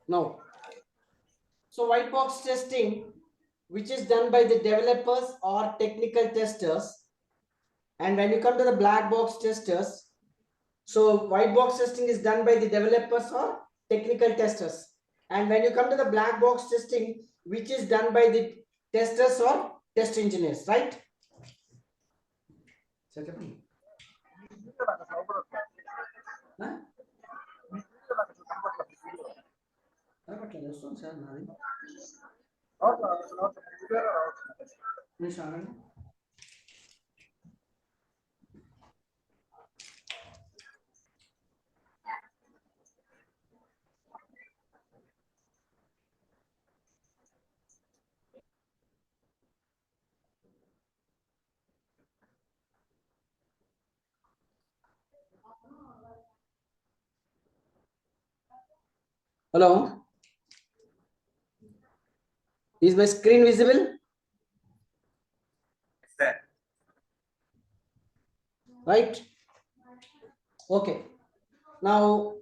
Now, so white box testing, which is done by the developers or technical testers. And when you come to the black box testers, so white box testing is done by the developers or technical testers. And when you come to the black box testing, which is done by the testers or test engineers, right? Hello, is my screen visible? Right? Okay. Now,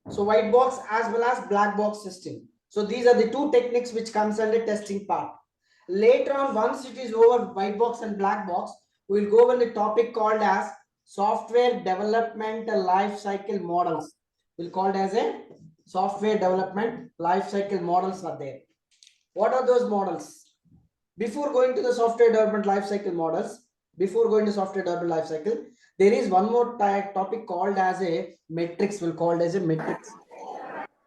so white box as well as black box testing. So these are the two techniques which comes under testing part. Later on, once it is over white box and black box, we will go over the topic called as software development life cycle models. We'll call it as a software development life cycle models are there. What are those models? Before going to the software development life cycle models, there is one more topic called as a metrics. We'll call it as a metrics.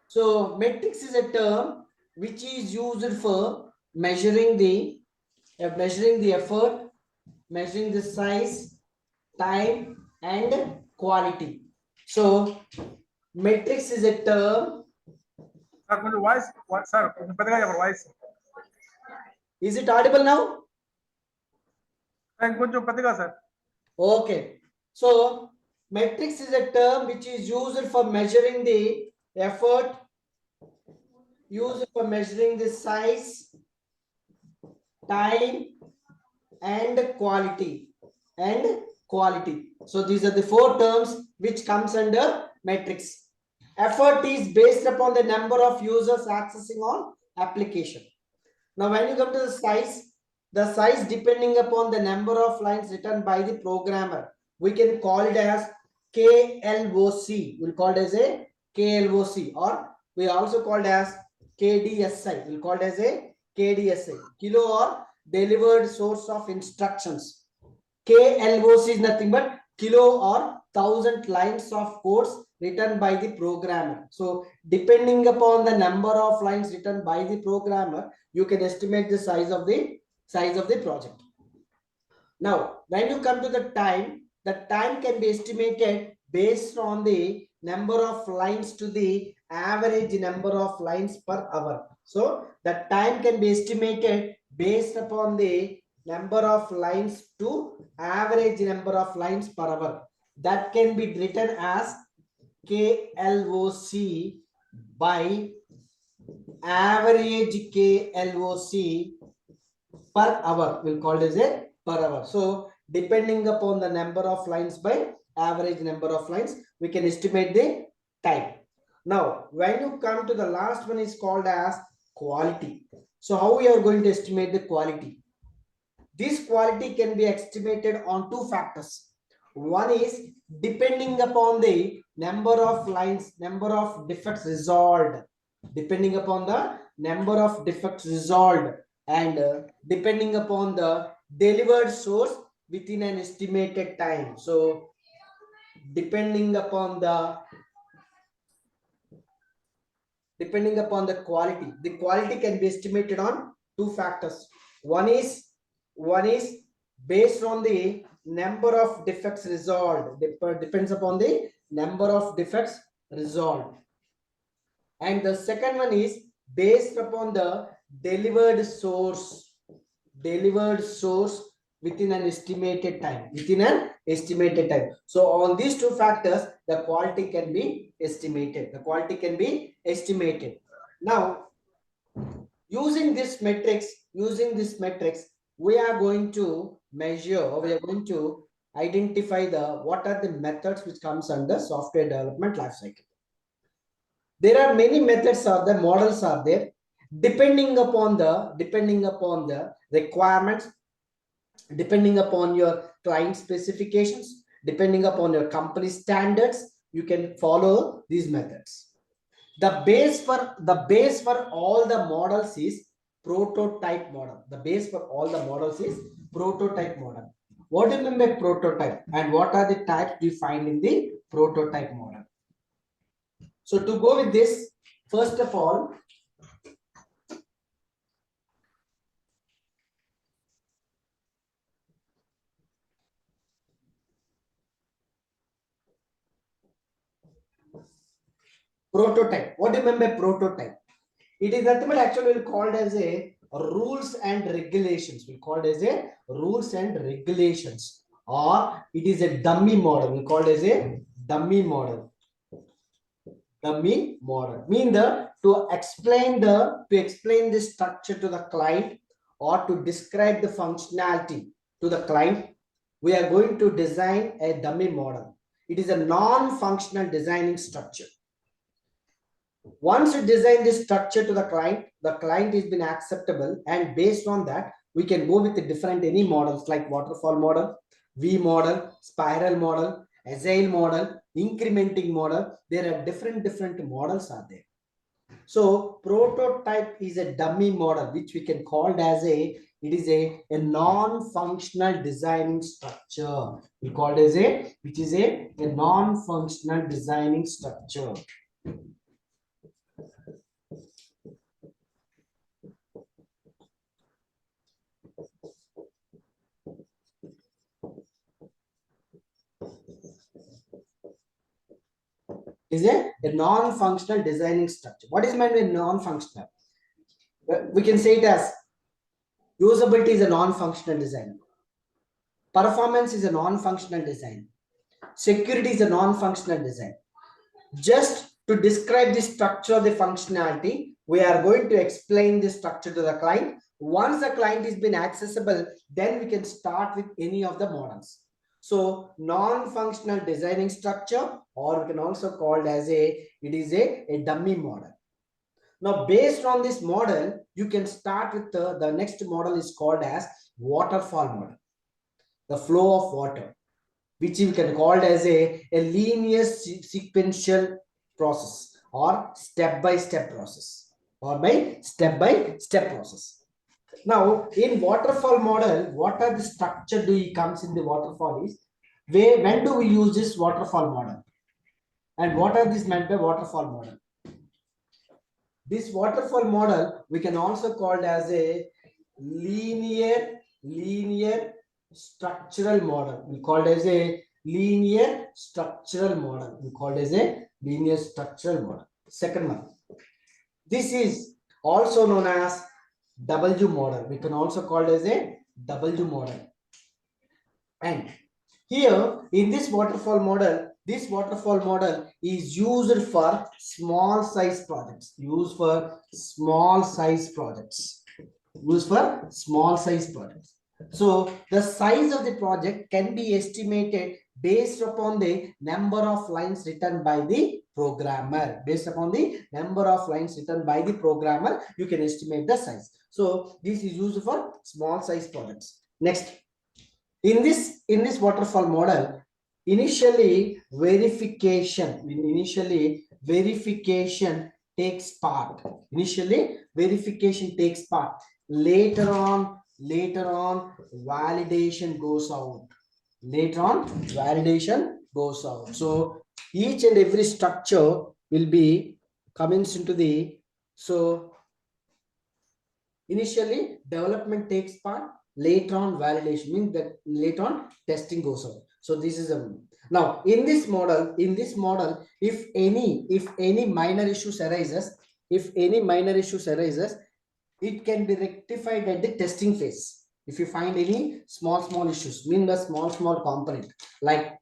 So metrics is a term which is used for measuring the effort, measuring the size, time, and quality. So metrics is a term. Is it audible now? Okay. So metrics is a term which is used for measuring the effort, used for measuring the size, time, and quality. So these are the four terms which comes under metrics. Effort is based upon the number of users accessing on application. Now when you come to the size depending upon the number of lines written by the programmer, we can call it as KLOC. We'll call it as a KLOC, or we also call it as KDSI. We'll call it as a KDSI, kilo or delivered source of instructions. KLOC is nothing but kilo or 1000 lines of codes written by the programmer. So depending upon the number of lines written by the programmer, you can estimate the size of the project. Now, when you come to the time can be estimated based on the number of lines to the average number of lines per hour. So the time can be estimated based upon the number of lines to average number of lines per hour. That can be written as KLOC by average KLOC per hour. We'll call it as a per hour. So depending upon the number of lines by average number of lines, we can estimate the time. Now, when you come to the last one is called as quality. So how we are going to estimate the quality? This quality can be estimated on two factors. One is depending upon the number of lines, number of defects resolved, depending upon the number of defects resolved, and depending upon the delivered source within an estimated time. So depending upon the quality, the quality can be estimated on two factors. One is based on the number of defects resolved, depends upon the number of defects resolved. And the second one is based upon the delivered source within an estimated time. So on these two factors, the quality can be estimated. Now, using this metrics, we are going to measure, or we are going to identify what are the methods which comes under software development lifecycle. There are many methods are there, models are there, depending upon the requirements, depending upon your client specifications, depending upon your company standards, you can follow these methods. The base for all the models is prototype model. The base for all the models is prototype model. What do you mean by prototype, and what are the types we find in the prototype model? So to go with this, first of all, prototype. What do you mean by prototype? It is nothing but actually called as a rules and regulations. We call it as a rules and regulations, or it is a dummy model. We call it as a dummy model. Dummy model mean to explain the structure to the client, or to describe the functionality to the client. We are going to design a dummy model. It is a non-functional designing structure. Once you design this structure to the client has been acceptable, and based on that, we can go with the different any models like waterfall model, V model, spiral model, agile model, incrementing model. There are different models are there. So prototype is a dummy model, which we can call as it is a non-functional designing structure. We call it as which is a non-functional designing structure. Is a non-functional designing structure. What is meant by non-functional? We can say it as usability is a non-functional design. Performance is a non-functional design. Security is a non-functional design. Just to describe the structure of the functionality, we are going to explain the structure to the client. Once the client has been accessible, then we can start with any of the models. So non-functional designing structure, or we can also call it as it is a dummy model. Now, based on this model, you can start with the next model is called as waterfall model, the flow of water, which you can call as a linear sequential process, or step-by-step process, or by step-by-step process. Now, in waterfall model, what are the structure comes in the waterfall is, when do we use this waterfall model, and what are these meant by waterfall model? This waterfall model we can also call as a linear structural model. We call it as a linear structural model. We call it as a linear structural model. Second one, this is also known as W model. We can also call it as a W model. And here in this waterfall model is used for small size projects. Used for small size projects. So the size of the project can be estimated based upon the number of lines written by the programmer. Based upon the number of lines written by the programmer, you can estimate the size. So this is used for small size projects. Next, in this waterfall model, initially verification takes part. Later on validation goes out. So each and every structure will be comes into the, so initially development takes part, later on validation, means that later on testing goes out. So this is a, now in this model, if any minor issues arises, it can be rectified at the testing phase. If you find any small issues, mean the small component, like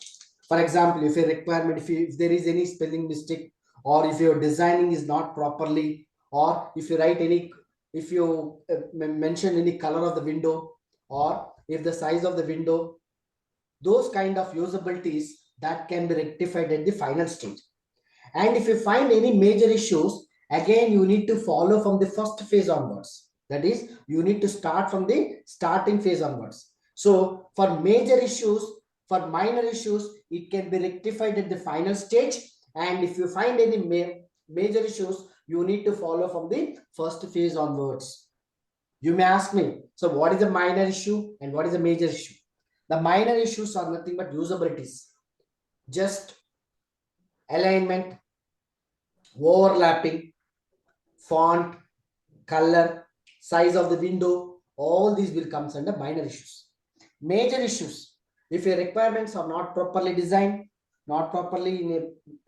for example, if a requirement, if there is any spelling mistake, or if your designing is not properly, or if you write any, if you mention any color of the window, or if the size of the window, those kind of usabilities that can be rectified at the final stage. And if you find any major issues, again, you need to follow from the first phase onwards. That is, you need to start from the starting phase onwards. So for major issues, for minor issues, it can be rectified at the final stage. And if you find any major issues, you need to follow from the first phase onwards. You may ask me, so what is a minor issue and what is a major issue? The minor issues are nothing but usabilities, just alignment, overlapping, font, color, size of the window, all these will come under minor issues. Major issues, if your requirements are not properly designed, not properly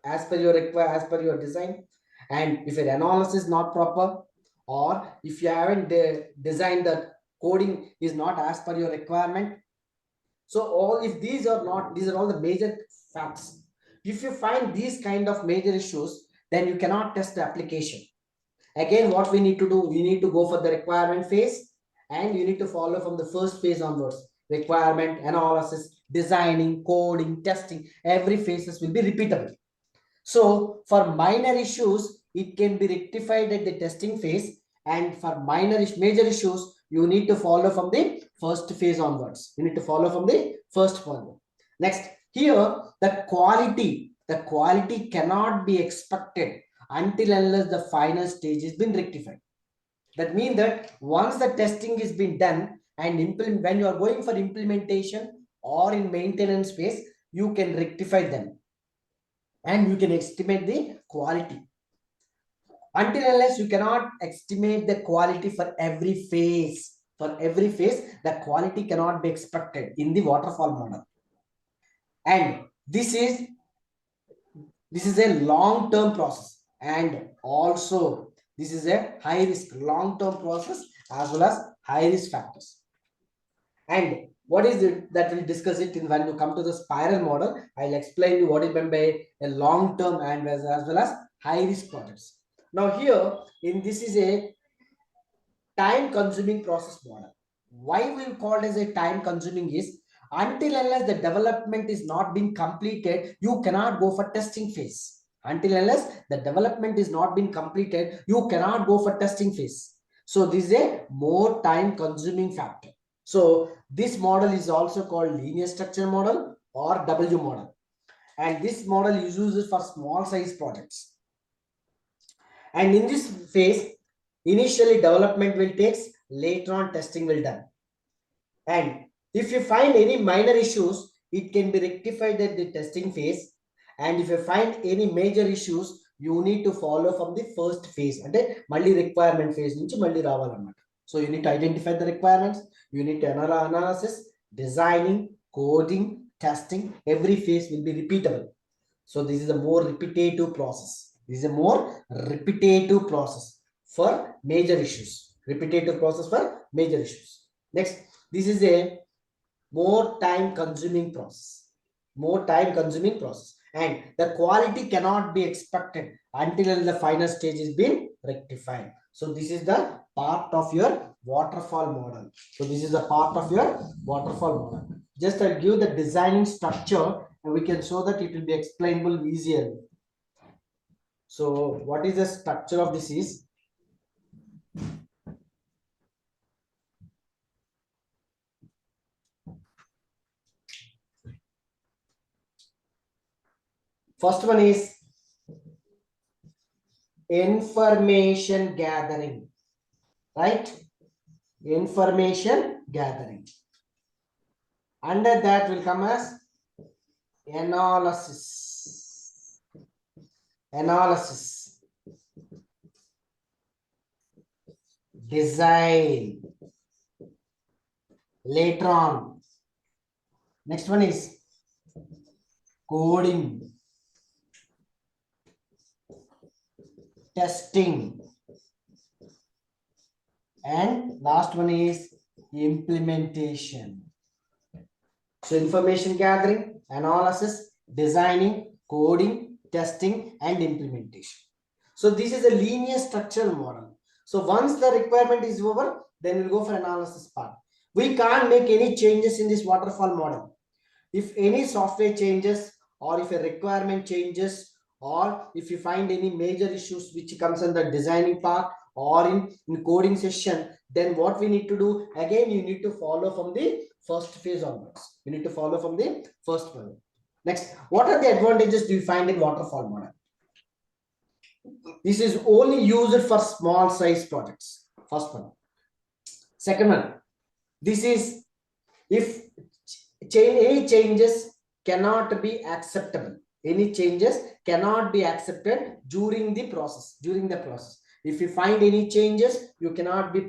as per your design, and if your analysis is not proper, or if you haven't designed the coding is not as per your requirement. So all, if these are not, these are all the major facts. If you find these kind of major issues, then you cannot test the application. Again, what we need to do, we need to go for the requirement phase, and you need to follow from the first phase onwards. Requirement, analysis, designing, coding, testing, every phases will be repeatable. So for minor issues, it can be rectified at the testing phase, and for major issues, you need to follow from the first phase onwards. You need to follow from the first one. Next, here the quality cannot be expected until unless the final stage has been rectified. That means that once the testing is been done, and when you are going for implementation or in maintenance phase, you can rectify them and you can estimate the quality. Until unless you cannot estimate the quality for every phase. For every phase, the quality cannot be expected in the waterfall model. And this is a long-term process, and also this is a high risk long-term process as well as high risk factors. And what is it that we'll discuss it in when you come to the spiral model? I'll explain you what is meant by a long-term and as well as high risk projects. Now here in this is a time consuming process model. Why we call it as a time consuming is until unless the development is not being completed, you cannot go for testing phase. Until unless the development is not being completed, you cannot go for testing phase. So this is a more time consuming factor. So this model is also called linear structure model or W model. And this model is used for small size projects. And in this phase, initially development will take, later on testing will done. And if you find any minor issues, it can be rectified at the testing phase. And if you find any major issues, you need to follow from the first phase. And multi requirement phase. So you need to identify the requirements. You need to analysis, designing, coding, testing. Every phase will be repeatable. So this is a more repetitive process. This is a more repetitive process for major issues. Repetitive process for major issues. Next, this is a more time consuming process. More time consuming process. And the quality cannot be expected until the final stage is been rectified. So this is the part of your waterfall model. So this is a part of your waterfall model. Just I'll give the designing structure and we can show that it will be explainable easier. So what is the structure of this is? First one is information gathering, right? Information gathering. Under that will come as analysis. Analysis. Design. Later on. Next one is coding. Testing. And last one is implementation. So information gathering, analysis, designing, coding, testing, and implementation. So this is a linear structural model. So once the requirement is over, then we'll go for analysis part. We can't make any changes in this waterfall model. If any software changes, or if a requirement changes, or if you find any major issues which comes in the designing part or in coding session, then what we need to do, again, you need to follow from the first phase onwards. You need to follow from the first one. Next, what are the advantages do you find in waterfall model? This is only used for small size projects. First one. Second one, this is if any changes cannot be acceptable. Any changes cannot be accepted during the process. If you find any changes, you cannot be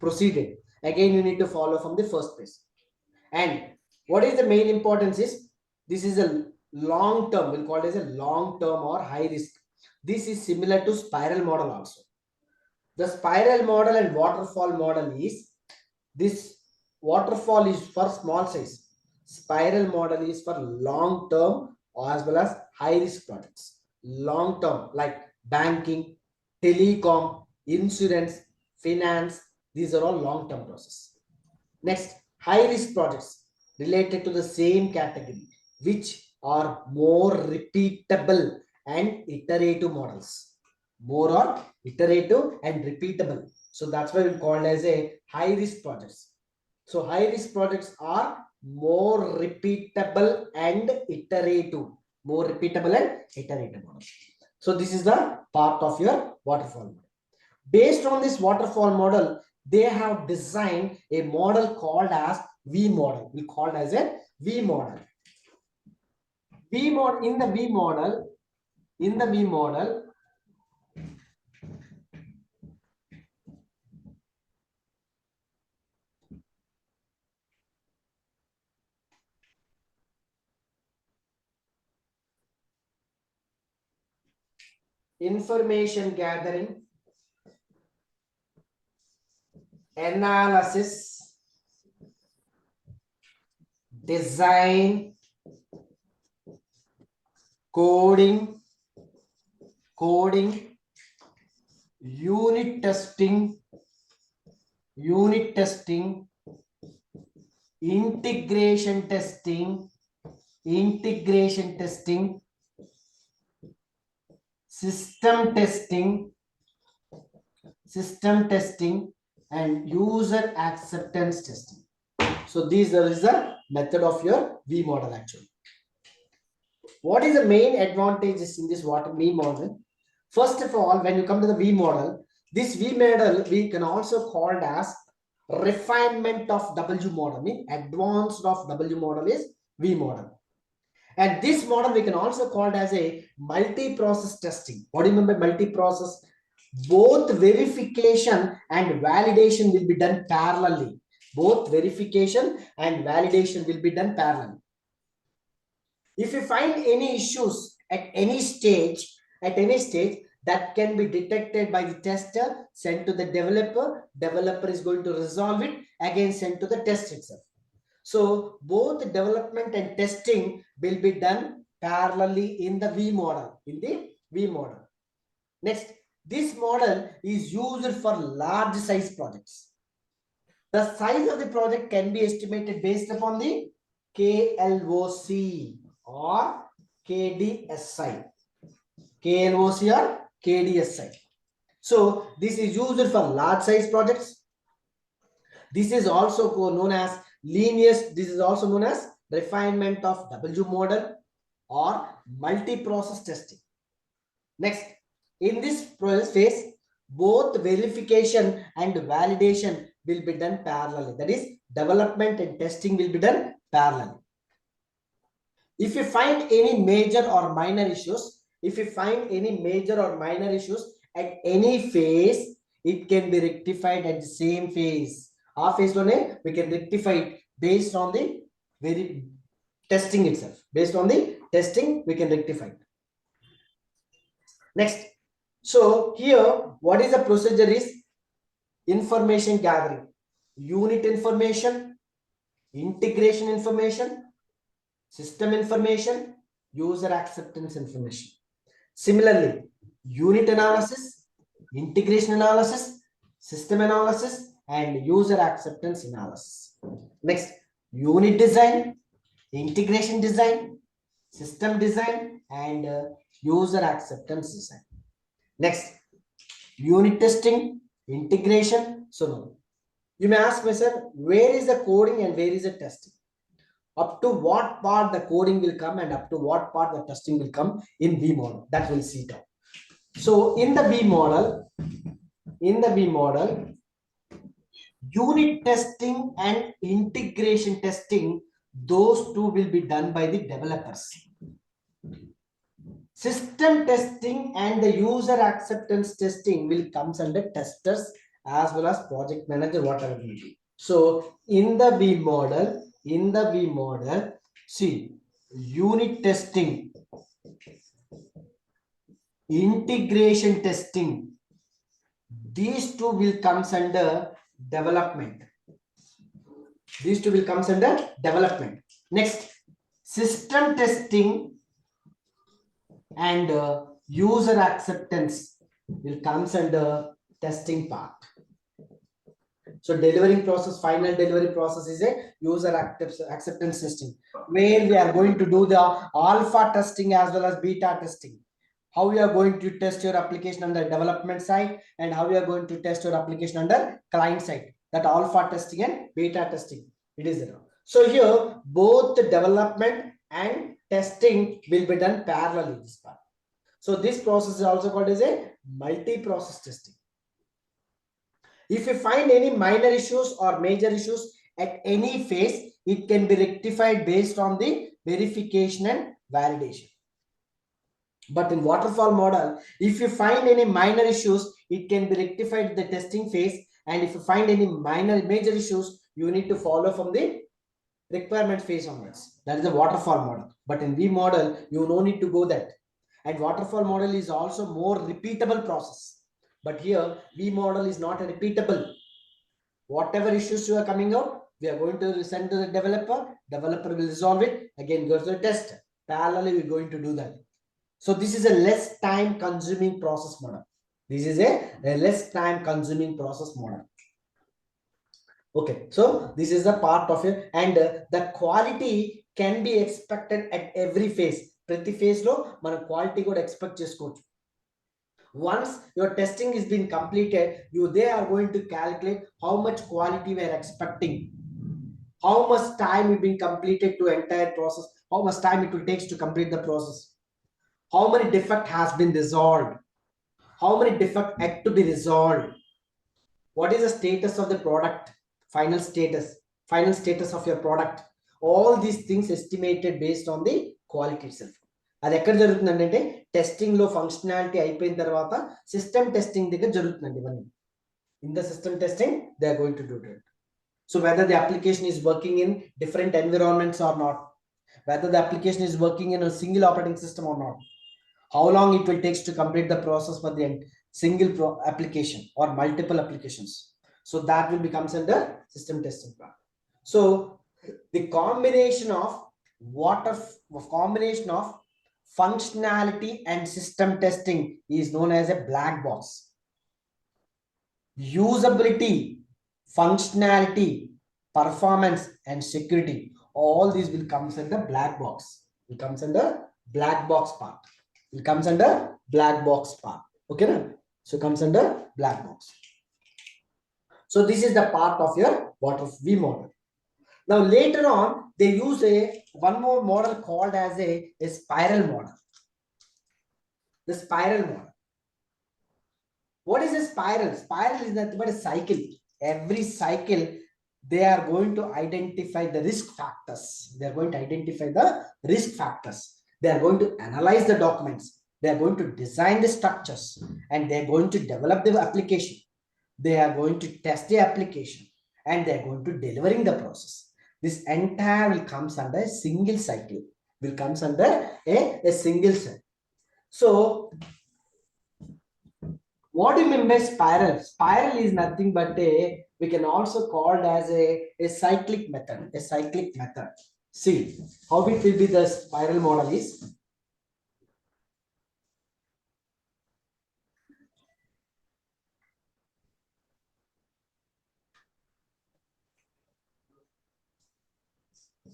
proceeded. Again, you need to follow from the first phase. And what is the main importance is, this is a long term, we'll call it as a long term or high risk. This is similar to spiral model also. The spiral model and waterfall model is, this waterfall is for small size, spiral model is for long term as well as high risk projects. Long term like banking, telecom, insurance, finance, these are all long term process. Next, high risk projects related to the same category, which are more repeatable and iterative models. More or iterative and repeatable. So that's why we call as a high risk projects. So high risk projects are more repeatable and iterative. More repeatable and iterative models. So this is the part of your waterfall model. Based on this waterfall model, they have designed a model called as V model. We call it as a V model. In the V model, information gathering, analysis, design, coding, unit testing, integration testing, system testing, and user acceptance testing. So these are the method of your V model actually. What is the main advantages in this V model? First of all, when you come to the V model, this V model we can also call it as refinement of W model. Mean advanced of W model is V model. And this model we can also call it as a multi-process testing. What do you mean by multi-process? Both verification and validation will be done parallelly. Both verification and validation will be done parallelly. If you find any issues at any stage, that can be detected by the tester, sent to the developer. Developer is going to resolve it, again sent to the test itself. So both development and testing will be done parallelly in the V model. Next, this model is used for large size projects. The size of the project can be estimated based upon the KLOC or KDSI. KLOC or KDSI. So this is used for large size projects. This is also known as this is also known as refinement of W model or multi-process testing. Next, in this phase, both verification and validation will be done parallelly. That is, development and testing will be done parallelly. If you find any major or minor issues, at any phase, it can be rectified at the same phase. Our phase one, we can rectify it based on the testing itself. Based on the testing, we can rectify it. Next, so here, what is the procedure is information gathering, unit information, integration information, system information, user acceptance information. Similarly, unit analysis, integration analysis, system analysis, and user acceptance analysis. Next, unit design, integration design, system design, and user acceptance design. Next, unit testing, integration. So no. You may ask me, sir, where is the coding and where is the testing? Up to what part the coding will come and up to what part the testing will come in V model. That will see it out. So in the V model, unit testing and integration testing, those two will be done by the developers. System testing and the user acceptance testing will comes under testers as well as project manager, whatever it will be. So in the V model, see, unit testing, integration testing, these two will comes under development. These two will comes under development. Next, system testing and user acceptance will comes under testing part. So delivering process, final delivery process is a user acceptance testing, where we are going to do the alpha testing as well as beta testing. How we are going to test your application on the development side and how we are going to test your application under client side. That alpha testing and beta testing, it is there. So here both the development and testing will be done parallelly in this part. So this process is also called as a multi-process testing. If you find any minor issues or major issues at any phase, it can be rectified based on the verification and validation. But in waterfall model, if you find any minor issues, it can be rectified in the testing phase. And if you find any major issues, you need to follow from the requirement phase onwards. That is the waterfall model. But in V model, you no need to go that. And waterfall model is also more repeatable process. But here, V model is not a repeatable. Whatever issues you are coming out, we are going to send to the developer. Developer will resolve it. Again, goes to the tester. Parallelly, we're going to do that. So this is a less time consuming process model. This is a less time consuming process model. Okay, so this is the part of it, and the quality can be expected at every phase. Prati phase lo mana quality could expect chesukochu. Once your testing is been completed, they are going to calculate how much quality we are expecting, how much time will be completed to entire process, how much time it will take to complete the process, how many defect has been resolved, how many defect had to be resolved, what is the status of the product, final status of your product. All these things estimated based on the quality itself. అది ఎక్కడ జరుగుతుందంటే testing లో functionality అయిపోయిన తర్వాత system testing దగ్గర జరుగుతుందండి ఇవన్నీ. In the system testing they are going to do it. So whether the application is working in different environments or not, whether the application is working in a single operating system or not, how long it will take to complete the process for the single application or multiple applications. So that will become under system testing part. So the combination of functionality and system testing is known as a black box. Usability, functionality, performance and security, all these will comes under black box. It comes under black box part. It comes under black box part. Okay, na? So it comes under black box. So this is the part of your V model. Now later on, they use one more model called as a spiral model. The spiral model. What is a spiral? Spiral is nothing but a cycle. Every cycle, they are going to identify the risk factors. They are going to identify the risk factors. They are going to analyze the documents. They are going to design the structures, and they are going to develop the application. They are going to test the application, and they are going to delivering the process. This entire will comes under a single cycle. Will comes under a single cycle. So what do you mean by spiral? Spiral is nothing but we can also call it as a cyclic method. A cyclic method. See how it will be. The spiral model is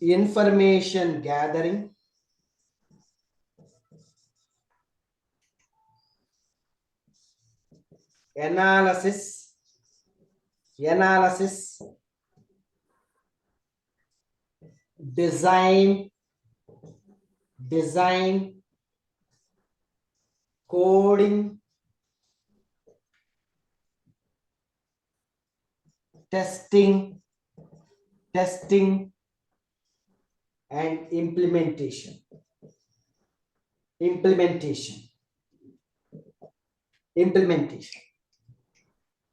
information gathering, analysis, design, coding, testing, and implementation.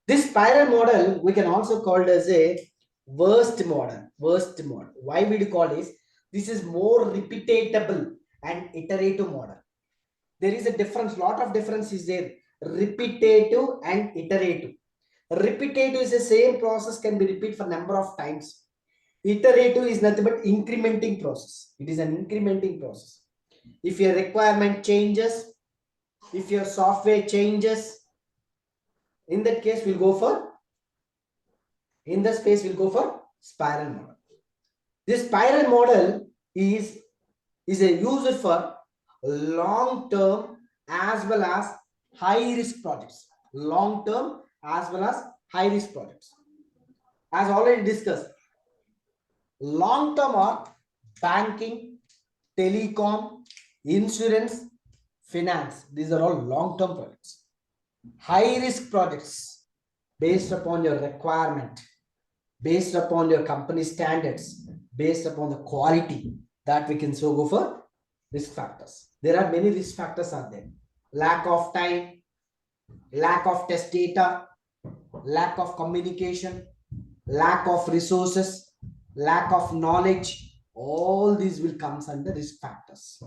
This spiral model we can also call it as a worst model. Why we do call this is more repeatable and iterative model. There is a difference, lot of difference is there. Repetitive and iterative. Repetitive is the same process can be repeated for number of times. Iterative is nothing but incrementing process. It is an incrementing process. If your requirement changes, if your software changes, in that case we'll go for, in this case we'll go for spiral model. This spiral model is a used for long term as well as high risk projects. Long term as well as high risk projects. As already discussed, long term are banking, telecom, insurance, finance. These are all long term projects. High risk projects based upon your requirement, based upon your company standards, based upon the quality, that we can so go for risk factors. There are many risk factors are there. Lack of time, lack of test data, lack of communication, lack of resources, lack of knowledge. All these will come under risk factors.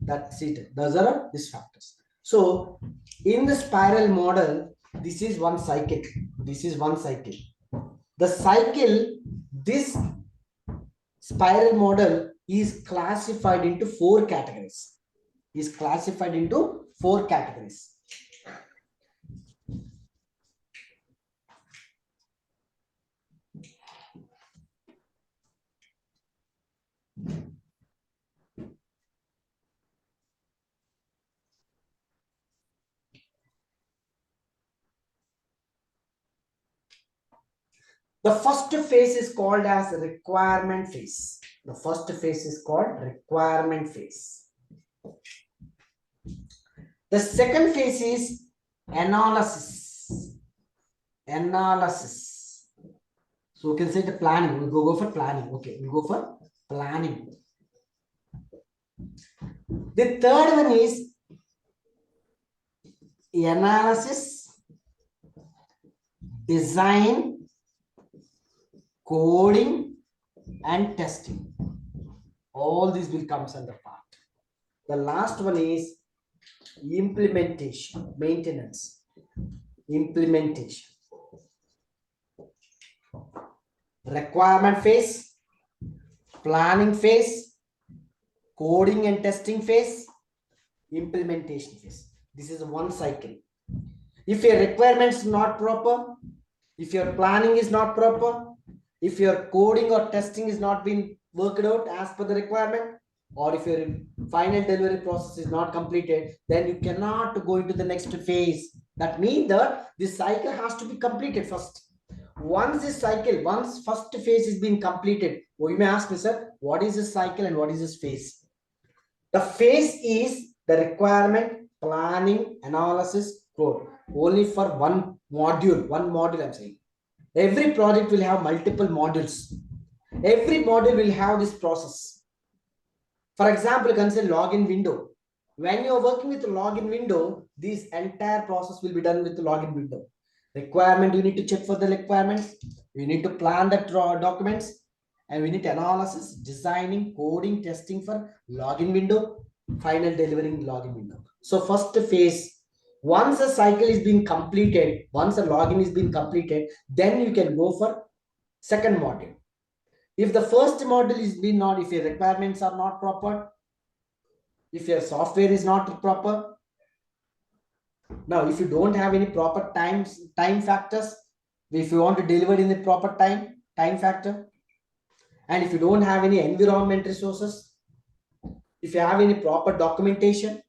That's it. Those are risk factors. So in the spiral model, this is one cycle. The cycle, this spiral model is classified into four categories. The first phase is called as requirement phase. The second phase is analysis. So we can say the planning. We'll go for planning. Okay, we'll go for planning. The third one is analysis, design, coding, and testing. All these will come under part. The last one is implementation, maintenance, requirement phase, planning phase, coding and testing phase, implementation phase. This is one cycle. If your requirements not proper, if your planning is not proper, if your coding or testing is not being worked out as per the requirement, or if your final delivery process is not completed, then you cannot go into the next phase. That means that this cycle has to be completed first. Once first phase is being completed, well, you may ask me, sir, what is this cycle and what is this phase? The phase is the requirement, planning, analysis, code. Only for one module I'm saying. Every project will have multiple modules. Every module will have this process. For example, you can say login window. When you are working with the login window, this entire process will be done with the login window. Requirement, you need to check for the requirements. You need to plan the documents. And we need analysis, designing, coding, testing for login window, final delivering login window. So first phase, once a cycle is being completed, once a login is being completed, then you can go for second module. If the first module is being not, if your requirements are not proper, if your software is not proper, now if you don't have any proper time factors, if you want to deliver in the proper time factor, and if you don't have any environment resources, if you have any proper documentation,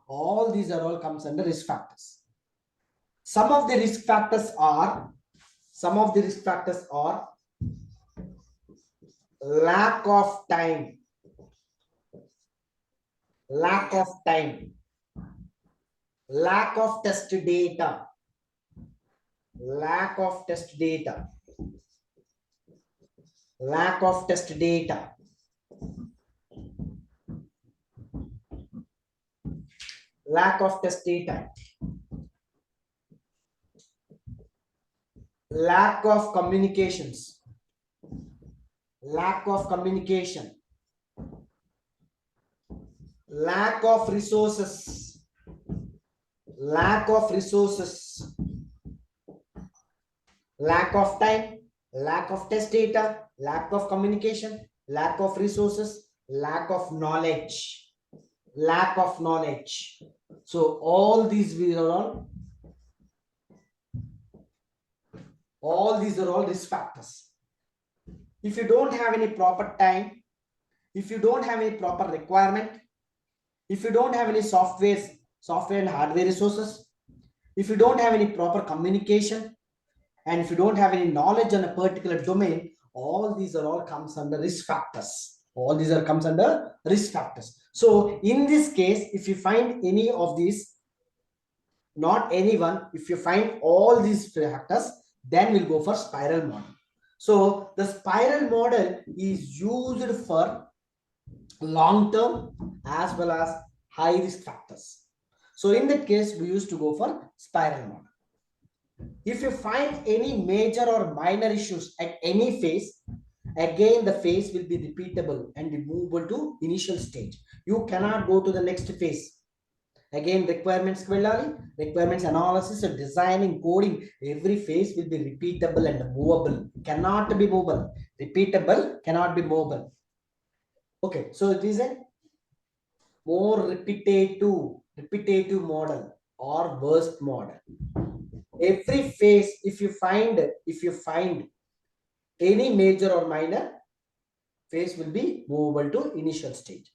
all these are all comes under risk factors. Some of the risk factors are lack of time, lack of test data, lack of test data, lack of test data, lack of test data, lack of communications, lack of communication, lack of resources, lack of resources, lack of time, lack of test data, lack of communication, lack of resources, lack of knowledge, lack of knowledge. So all these are all risk factors. If you don't have any proper time, if you don't have any proper requirement, if you don't have any software and hardware resources, if you don't have any proper communication, and if you don't have any knowledge on a particular domain, all these are all comes under risk factors. All these are comes under risk factors. So in this case, if you find any of these, not anyone, if you find all these factors, then we'll go for spiral model. So the spiral model is used for long term as well as high risk factors. So in that case, we used to go for spiral model. If you find any major or minor issues at any phase, again the phase will be repeatable and movable to initial stage. You cannot go to the next phase. Again, requirements analysis, designing, coding, every phase will be repeatable and movable. Cannot be movable. Repeatable, cannot be movable. Okay, so it is a more repetitive model or burst model. Every phase, if you find any major or minor, phase will be movable to initial stage.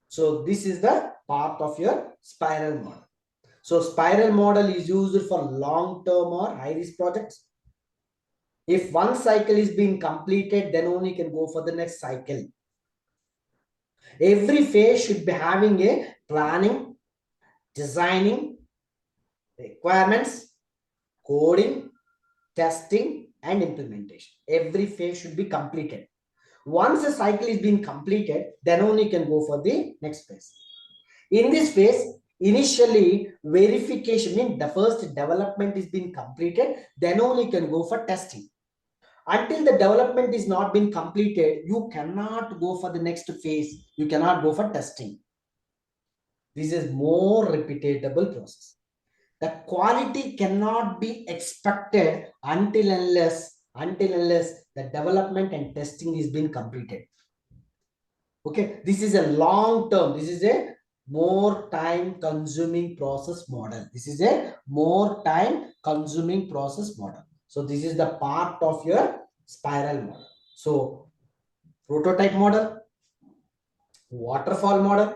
So this is the part of your spiral model. So spiral model is used for long-term or high-risk projects. If one cycle is being completed, then only you can go for the next cycle. Every phase should be having a planning, designing, requirements, coding, testing, and implementation. Every phase should be completed. Once a cycle is being completed, then only you can go for the next phase. In this phase, initially verification, means the first development is being completed, then only you can go for testing. Until the development is not been completed, you cannot go for the next phase. You cannot go for testing. This is more repeatable process. The quality cannot be expected until unless the development and testing is being completed. Okay, this is a long term. This is a more time consuming process model. This is a more time consuming process model. So this is the part of your spiral model. So prototype model, waterfall model,